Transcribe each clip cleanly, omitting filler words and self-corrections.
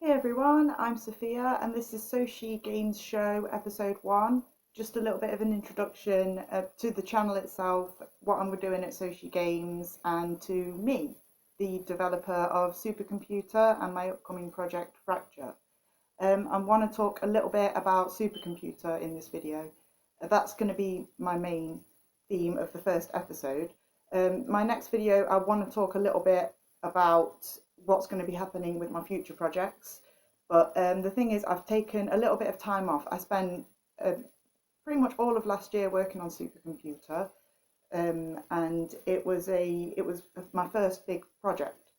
Hey everyone, I'm Sophia and this is SosheGames Show episode 1. Just a little bit of an introduction to the channel itself, what I'm doing at SosheGames, and to me, the developer of SuperComputer and my upcoming project Fracture. I want to talk a little bit about SuperComputer in this video. That's going to be my main theme of the first episode. My next video, I want to talk a little bit about what's going to be happening with my future projects. But the thing is, I've taken a little bit of time off. I spent pretty much all of last year working on SuperComputer, and it was my first big project,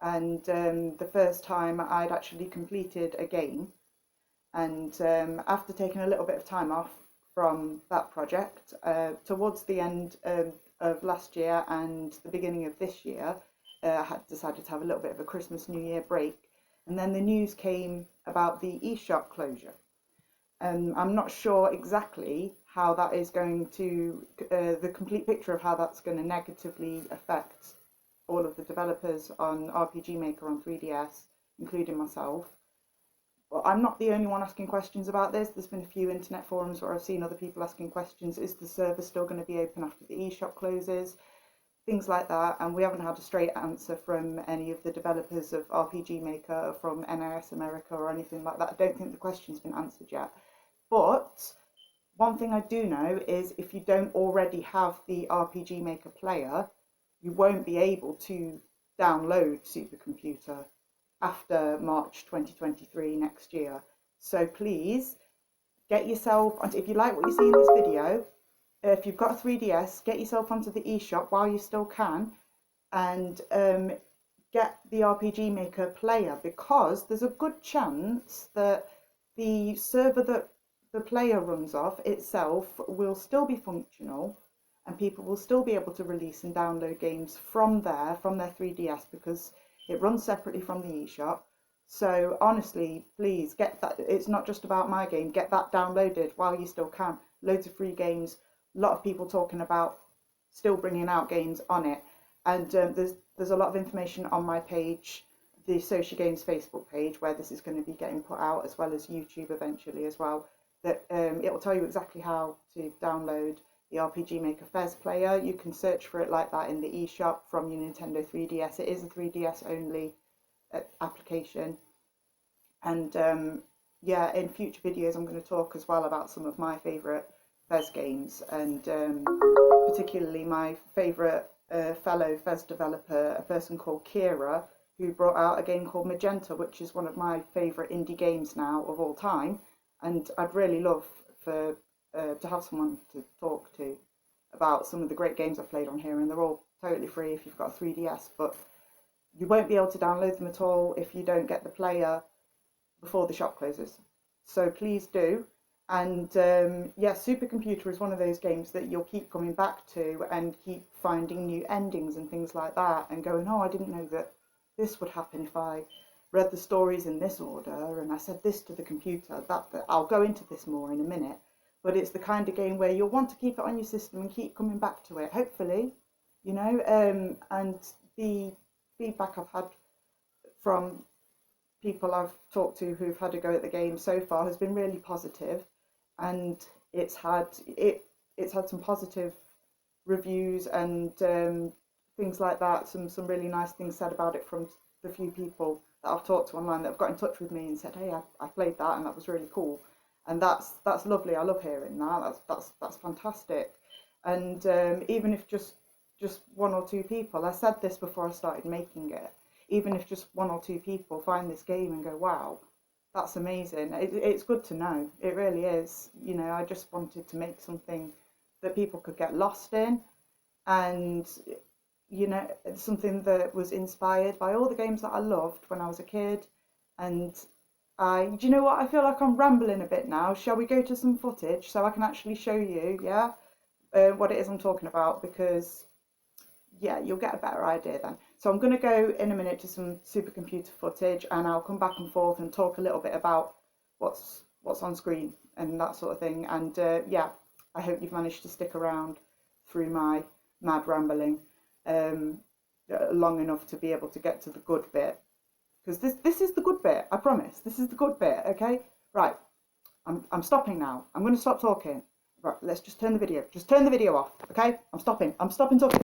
and the first time I'd actually completed a game. And after taking a little bit of time off from that project, towards the end of last year and the beginning of this year, I had decided to have a little bit of a Christmas New Year break. And then the news came about the eShop closure. I'm not sure exactly how that is going to, the complete picture of how that's going to negatively affect all of the developers on RPG Maker on 3DS, including myself. Well, I'm not the only one asking questions about this. There's been a few internet forums where I've seen other people asking questions. Is the server still going to be open after the eShop closes? Things like that. And we haven't had a straight answer from any of the developers of RPG Maker or from NIS America or anything like that. I don't think the question's been answered yet. But one thing I do know is if you don't already have the RPG Maker player, you won't be able to download SuperComputer after March 2023 next year. So please get yourself onto, if you like what you see in this video, if you've got a 3DS, get yourself onto the eShop while you still can, and get the RPG Maker player, because there's a good chance that the server that the player runs off itself will still be functional and people will still be able to release and download games from there, from their 3DS, because it runs separately from the eShop. So honestly, please get that. It's not just about my game. Get that downloaded while you still can. Loads of free games. A lot of people talking about still bringing out games on it. And there's a lot of information on my page, the SosheGames Facebook page, where this is going to be getting put out, as well as YouTube eventually as well. That it will tell you exactly how to download the RPG Maker Fez player. You can search for it like that in the eShop from your Nintendo 3DS. It is a 3DS only application. And yeah, in future videos I'm going to talk as well about some of my favourite Fez games, and particularly my favourite fellow Fez developer, a person called Kira, who brought out a game called Magenta, which is one of my favourite indie games now of all time. And I'd really love for to have someone to talk to about some of the great games I've played on here, and they're all totally free if you've got a 3DS, but you won't be able to download them at all if you don't get the player before the shop closes. So please do. And yeah, SuperComputer is one of those games that you'll keep coming back to and keep finding new endings and things like that, and going, oh, I didn't know that this would happen if I read the stories in this order and I said this to the computer. That I'll go into this more in a minute. But it's the kind of game where you'll want to keep it on your system and keep coming back to it, hopefully, you know. And the feedback I've had from people I've talked to who've had a go at the game so far has been really positive, and it's had some positive reviews and things like that. Some really nice things said about it from the few people that I've talked to online that have got in touch with me and said, hey, I played that and that was really cool. And that's lovely. I love hearing that. That's fantastic. And even if just one or two people, I said this before I started making it, even if just one or two people find this game and go, wow, that's amazing. It's good to know. It really is. You know, I just wanted to make something that people could get lost in, and you know, something that was inspired by all the games that I loved when I was a kid. And do you know what? I feel like I'm rambling a bit now. Shall we go to some footage so I can actually show you, yeah, what it is I'm talking about? Because, yeah, you'll get a better idea then. So I'm going to go in a minute to some SuperComputer footage, and I'll come back and forth and talk a little bit about what's on screen and that sort of thing. And yeah, I hope you've managed to stick around through my mad rambling long enough to be able to get to the good bit. because this is the good bit. I promise. This is the good bit. Okay. Right. I'm stopping now. I'm going to stop talking. Right. Let's just turn the video. Just turn the video off. Okay. I'm stopping. I'm stopping talking.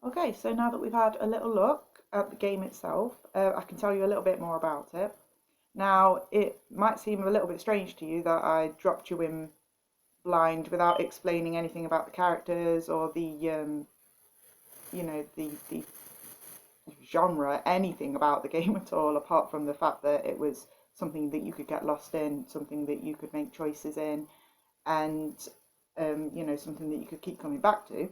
Okay, so now that we've had a little look at the game itself, I can tell you a little bit more about it. Now, it might seem a little bit strange to you that I dropped you in blind without explaining anything about the characters or the, the genre, anything about the game at all, apart from the fact that it was something that you could get lost in, something that you could make choices in, and, something that you could keep coming back to.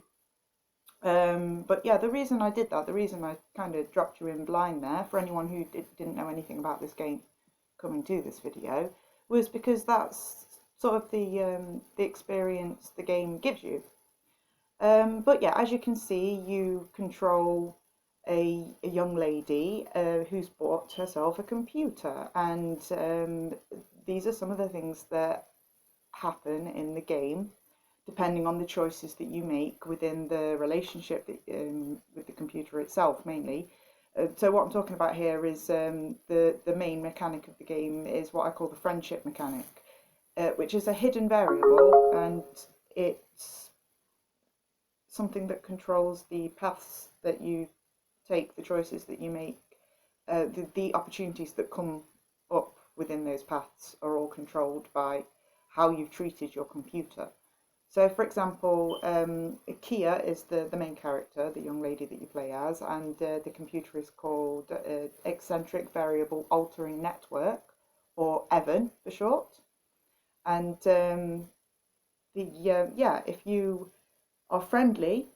But yeah, the reason I did that, the reason I kind of dropped you in blind there, for anyone who didn't know anything about this game coming to this video, was because that's sort of the experience the game gives you. But yeah, as you can see, you control a young lady who's bought herself a computer, and these are some of the things that happen in the game depending on the choices that you make within the relationship with the computer itself, mainly. So what I'm talking about here is the main mechanic of the game is what I call the friendship mechanic, which is a hidden variable, and it's something that controls the paths that you take, the choices that you make, the opportunities that come up within those paths are all controlled by how you've treated your computer. So, for example, Kia is the main character, the young lady that you play as, and the computer is called Eccentric Variable Altering Network, or EVAN for short. And if you are friendly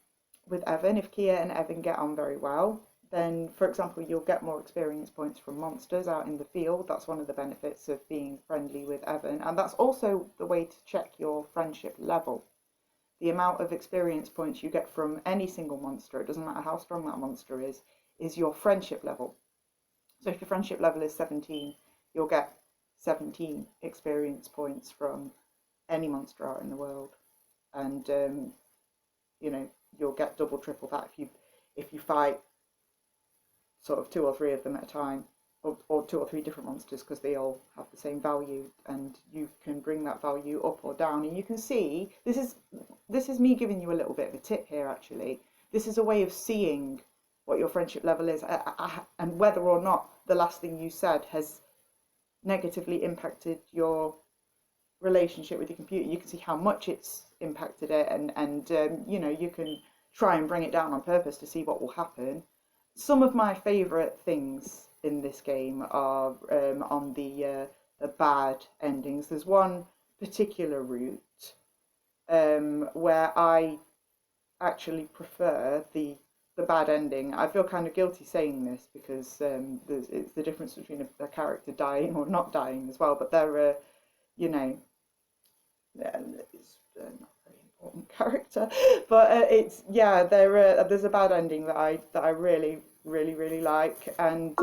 with Evan, if Kia and Evan get on very well, then, for example, you'll get more experience points from monsters out in the field. That's one of the benefits of being friendly with Evan. And that's also the way to check your friendship level. The amount of experience points you get from any single monster, it doesn't matter how strong that monster is your friendship level. So if your friendship level is 17, you'll get 17 experience points from any monster out in the world. And, you know, you'll get double, triple that if you fight sort of 2 or 3 of them at a time, or 2 or 3 different monsters, because they all have the same value, and you can bring that value up or down. And you can see, this is me giving you a little bit of a tip here actually. This is a way of seeing what your friendship level is, and whether or not the last thing you said has negatively impacted your relationship with your computer. You can see how much it's impacted it, and you know, you can try and bring it down on purpose to see what will happen. Some of my favourite things in this game are on the bad endings. There's one particular route where I actually prefer the bad ending. I feel kind of guilty saying this because it's the difference between a character dying or not dying as well. But they're, you know, it's not a very important character, but it's, yeah, there's a bad ending that I really like, and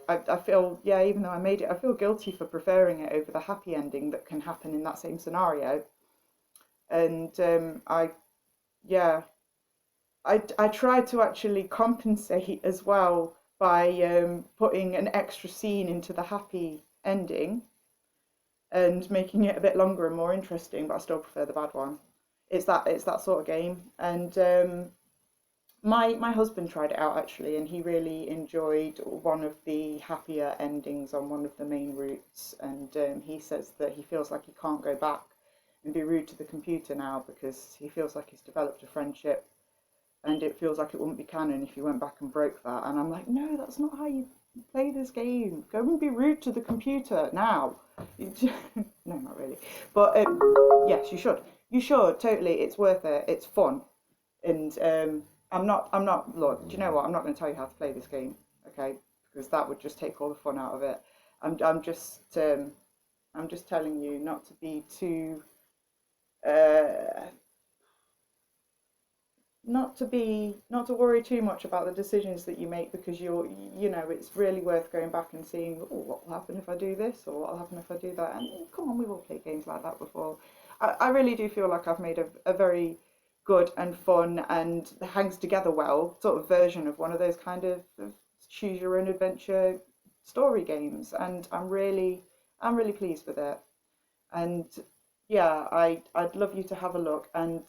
I feel, yeah, even though I made it, I feel guilty for preferring it over the happy ending that can happen in that same scenario. And I tried to actually compensate as well by putting an extra scene into the happy ending and making it a bit longer and more interesting, but I still prefer the bad one. It's that sort of game. And my husband tried it out actually, and he really enjoyed one of the happier endings on one of the main routes. And he says that he feels like he can't go back and be rude to the computer now, because he feels like he's developed a friendship, and it feels like it wouldn't be canon if you went back and broke that. And I'm like, no, that's not how you play this game. Go and be rude to the computer now. No, not really. But yes, you should. You should, totally. It's worth it. It's fun. And I'm not, look, do you know what? I'm not going to tell you how to play this game, okay? Because that would just take all the fun out of it. I'm just telling you not to be too, not to worry too much about the decisions that you make, because you know, it's really worth going back and seeing, oh, what will happen if I do this, or what will happen if I do that. And come on, we've all played games like that before. I really do feel like I've made a very good and fun and hangs together well sort of version of one of those kind of choose your own adventure story games, and I'm really pleased with it. And yeah, I'd love you to have a look. And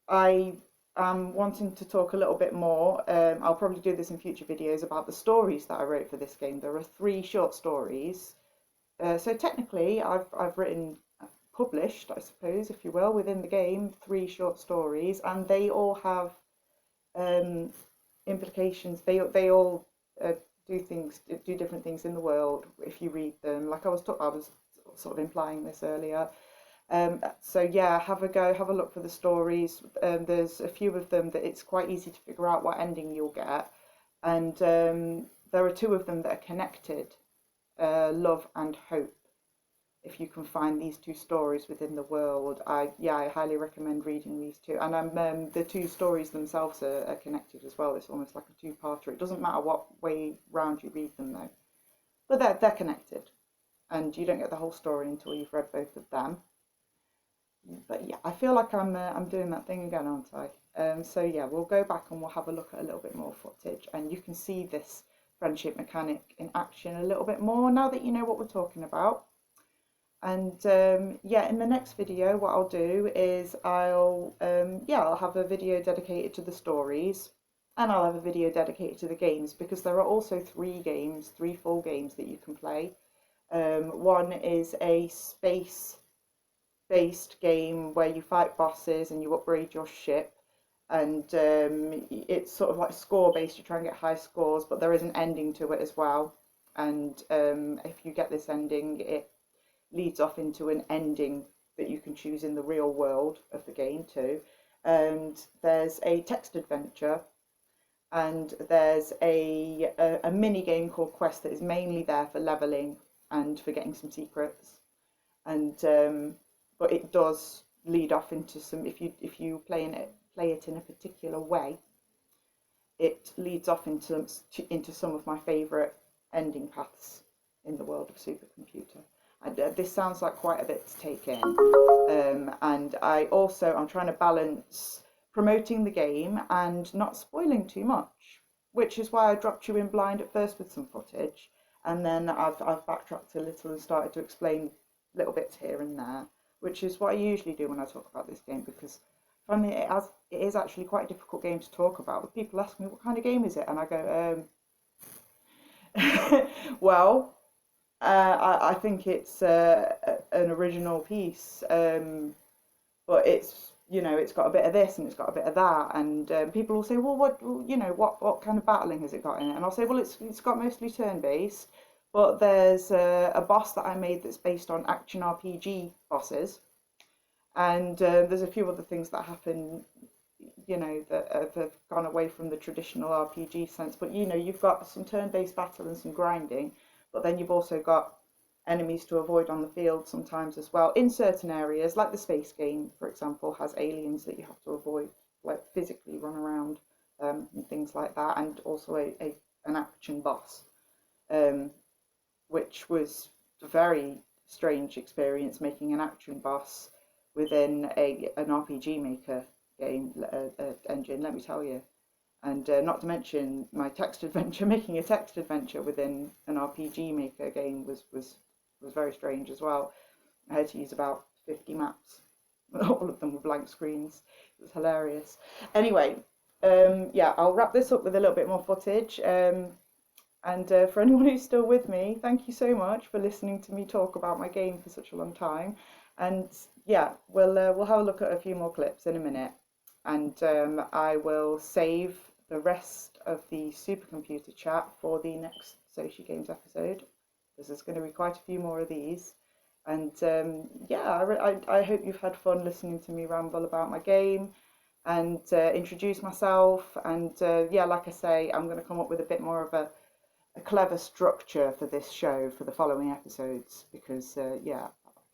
I am wanting to talk a little bit more. I'll probably do this in future videos about the stories that I wrote for this game. There are 3 short stories. So technically, I've written, published, I suppose, if you will, within the game, 3 short stories, and they all have implications. They all do different things in the world if you read them. Like I was sort of implying this earlier. So yeah, have a go, have a look for the stories. There's a few of them that it's quite easy to figure out what ending you'll get, and there are 2 of them that are connected, Love and Hope. If you can find these 2 stories within the world, I highly recommend reading these 2. And the 2 stories themselves are connected as well. It's almost like a 2-parter. It doesn't matter what way round you read them though, but they're connected, and you don't get the whole story until you've read both of them. But yeah, I feel like I'm doing that thing again, aren't I? So yeah, we'll go back and we'll have a look at a little bit more footage, and you can see this friendship mechanic in action a little bit more now that you know what we're talking about. And yeah, in the next video, what I'll do is I'll have a video dedicated to the stories, and I'll have a video dedicated to the games, because there are also 3 full games that you can play. One is a space-based game where you fight bosses and you upgrade your ship, and it's sort of like score-based. You try and get high scores, but there is an ending to it as well. And if you get this ending, it leads off into an ending that you can choose in the real world of the game too. and there's a text adventure, and there's a mini game called Quest that is mainly there for leveling and for getting some secrets. And but it does lead off into some, if you play it in a particular way, it leads off into some of my favourite ending paths in the world of Supercomputer. And this sounds like quite a bit to take in. And I'm trying to balance promoting the game and not spoiling too much, which is why I dropped you in blind at first with some footage, and then I've backtracked a little and started to explain little bits here and there, which is what I usually do when I talk about this game, because I find it is actually quite a difficult game to talk about. People ask me, what kind of game is it? And I go, well, I think it's an original piece, but it's got a bit of this and it's got a bit of that, and people will say, well, what kind of battling has it got in it? And I'll say, well, it's got mostly turn-based, but there's a boss that I made that's based on action RPG bosses, and there's a few other things that happen, that have gone away from the traditional RPG sense. But you've got some turn-based battle and some grinding, but then you've also got enemies to avoid on the field sometimes as well. In certain areas, like the space game, for example, has aliens that you have to avoid, like physically run around, and things like that, and also an action boss, which was a very strange experience, making an action boss within an RPG Maker game engine, let me tell you. And not to mention my text adventure, making a text adventure within an RPG Maker game was very strange as well. I had to use about 50 maps. All of them were blank screens. It was hilarious. Anyway, yeah, I'll wrap this up with a little bit more footage. And for anyone who's still with me, thank you so much for listening to me talk about my game for such a long time. And yeah, we'll have a look at a few more clips in a minute, and I will save the rest of the Supercomputer chat for the next SosheGames episode, because there's going to be quite a few more of these. And yeah, I hope you've had fun listening to me ramble about my game and introduce myself. And yeah, like I say, I'm going to come up with a bit more of a clever structure for this show for the following episodes, because yeah,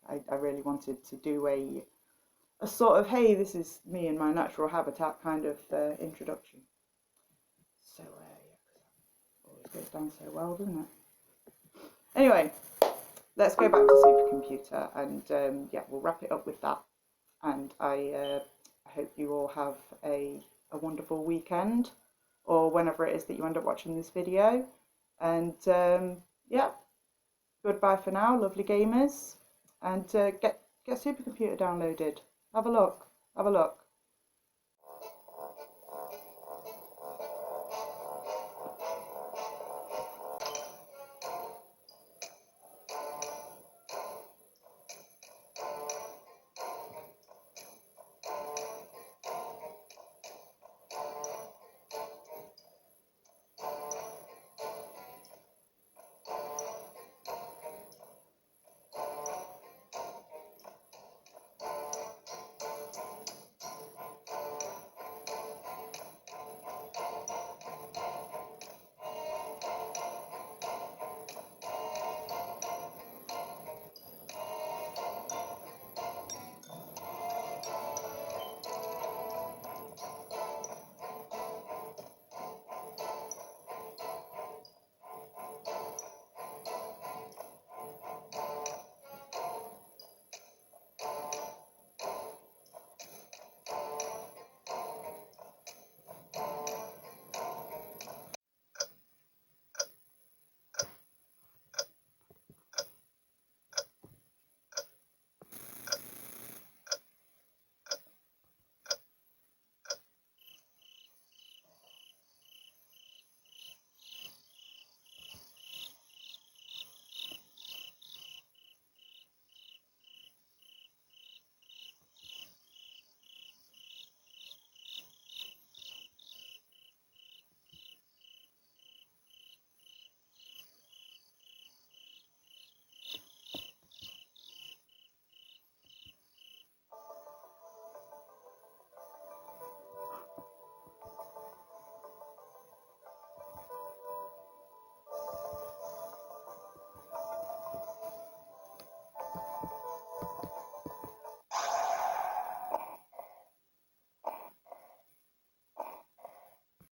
I really wanted to do a sort of, hey, this is me in my natural habitat kind of introduction. So yeah, always goes down so well, doesn't it? Anyway, let's go back to Supercomputer, and yeah, we'll wrap it up with that. And I hope you all have a wonderful weekend, or whenever it is that you end up watching this video. And yeah, goodbye for now, lovely gamers, and get Supercomputer downloaded. Have a look. Have a look.